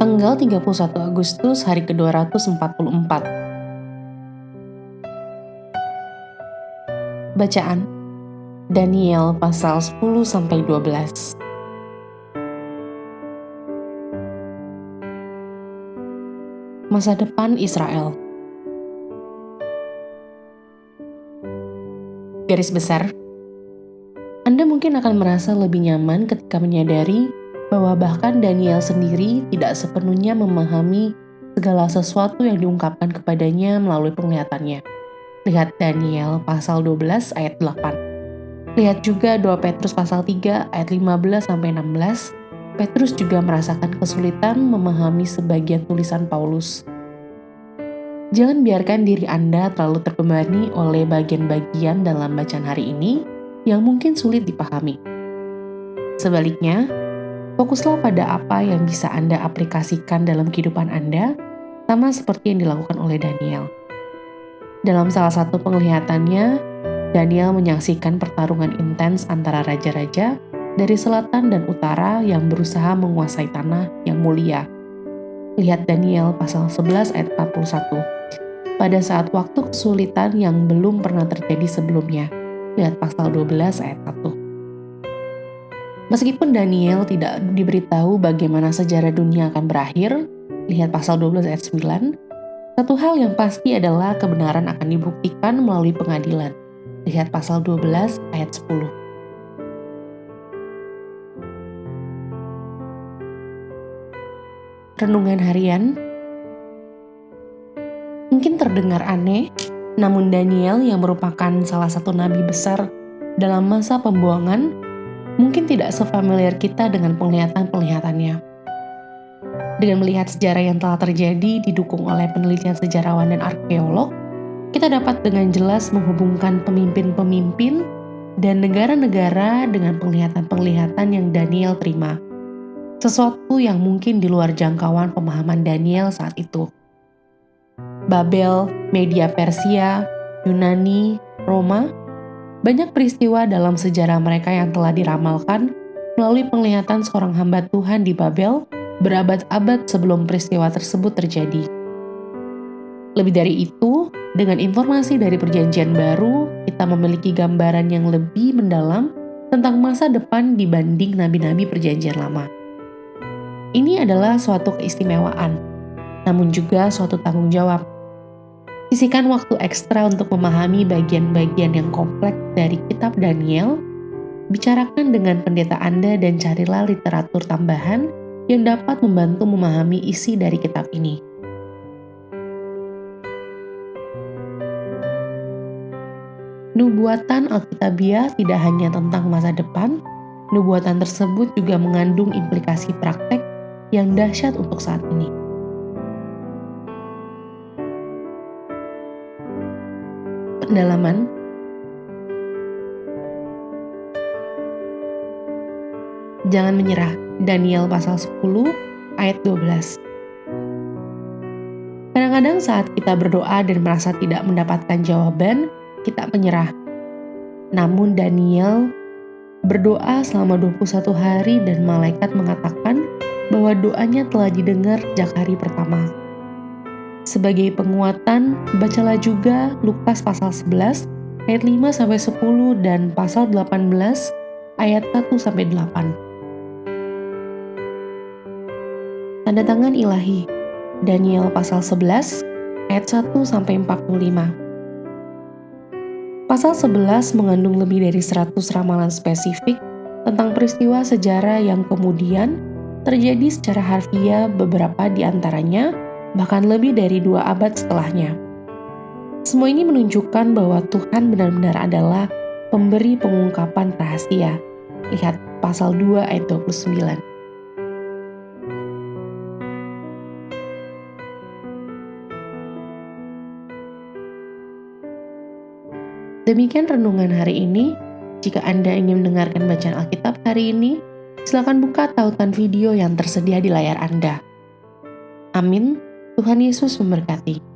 Tanggal 31 Agustus hari ke-244. Bacaan Daniel pasal 10-12. Masa depan Israel. Garis besar, Anda mungkin akan merasa lebih nyaman ketika menyadari bahwa bahkan Daniel sendiri tidak sepenuhnya memahami segala sesuatu yang diungkapkan kepadanya melalui penglihatannya. Lihat Daniel pasal 12 ayat 8. Lihat juga 2 Petrus pasal 3 ayat 15-16. Petrus juga merasakan kesulitan memahami sebagian tulisan Paulus. Jangan biarkan diri Anda terlalu terbebani oleh bagian-bagian dalam bacaan hari ini yang mungkin sulit dipahami. Sebaliknya, fokuslah pada apa yang bisa Anda aplikasikan dalam kehidupan Anda, sama seperti yang dilakukan oleh Daniel. Dalam salah satu penglihatannya, Daniel menyaksikan pertarungan intens antara raja-raja dari selatan dan utara yang berusaha menguasai tanah yang mulia. Lihat Daniel pasal 11 ayat 41. Pada saat waktu kesulitan yang belum pernah terjadi sebelumnya. Lihat pasal 12 ayat 1. Meskipun Daniel tidak diberitahu bagaimana sejarah dunia akan berakhir, lihat pasal 12 ayat 9, satu hal yang pasti adalah kebenaran akan dibuktikan melalui pengadilan. Lihat pasal 12 ayat 10. Renungan harian. Mungkin terdengar aneh, namun Daniel yang merupakan salah satu nabi besar dalam masa pembuangan mungkin tidak sefamiliar kita dengan penglihatan-penglihatannya. Dengan melihat sejarah yang telah terjadi didukung oleh penelitian sejarawan dan arkeolog, kita dapat dengan jelas menghubungkan pemimpin-pemimpin dan negara-negara dengan penglihatan-penglihatan yang Daniel terima. Sesuatu yang mungkin di luar jangkauan pemahaman Daniel saat itu. Babel, Media Persia, Yunani, Roma, banyak peristiwa dalam sejarah mereka yang telah diramalkan melalui penglihatan seorang hamba Tuhan di Babel berabad-abad sebelum peristiwa tersebut terjadi. Lebih dari itu, dengan informasi dari Perjanjian Baru, kita memiliki gambaran yang lebih mendalam tentang masa depan dibanding nabi-nabi Perjanjian Lama. Ini adalah suatu keistimewaan, namun juga suatu tanggung jawab. Sisihkan waktu ekstra untuk memahami bagian-bagian yang kompleks dari kitab Daniel, bicarakan dengan pendeta Anda dan carilah literatur tambahan yang dapat membantu memahami isi dari kitab ini. Nubuatan Alkitabiah tidak hanya tentang masa depan, nubuatan tersebut juga mengandung implikasi praktek yang dahsyat untuk saat ini. Pendalaman. Jangan menyerah. Daniel pasal 10 ayat 12. Kadang-kadang saat kita berdoa dan merasa tidak mendapatkan jawaban, kita menyerah. Namun Daniel berdoa selama 21 hari dan malaikat mengatakan bahwa doanya telah didengar sejak hari pertama. Sebagai penguatan, bacalah juga Lukas pasal 11 ayat 5-10 dan pasal 18 ayat 1-8. Tanda tangan ilahi. Daniel pasal 11 ayat 1-45. Pasal 11 mengandung lebih dari 100 ramalan spesifik tentang peristiwa sejarah yang kemudian terjadi secara harfiah, beberapa di antaranya bahkan lebih dari 2 abad setelahnya. Semua ini menunjukkan bahwa Tuhan benar-benar adalah pemberi pengungkapan rahasia. Lihat pasal 2 ayat 29. Demikian renungan hari ini. Jika Anda ingin mendengarkan bacaan Alkitab hari ini, silakan buka tautan video yang tersedia di layar Anda. Amin. Tuhan Yesus memberkati.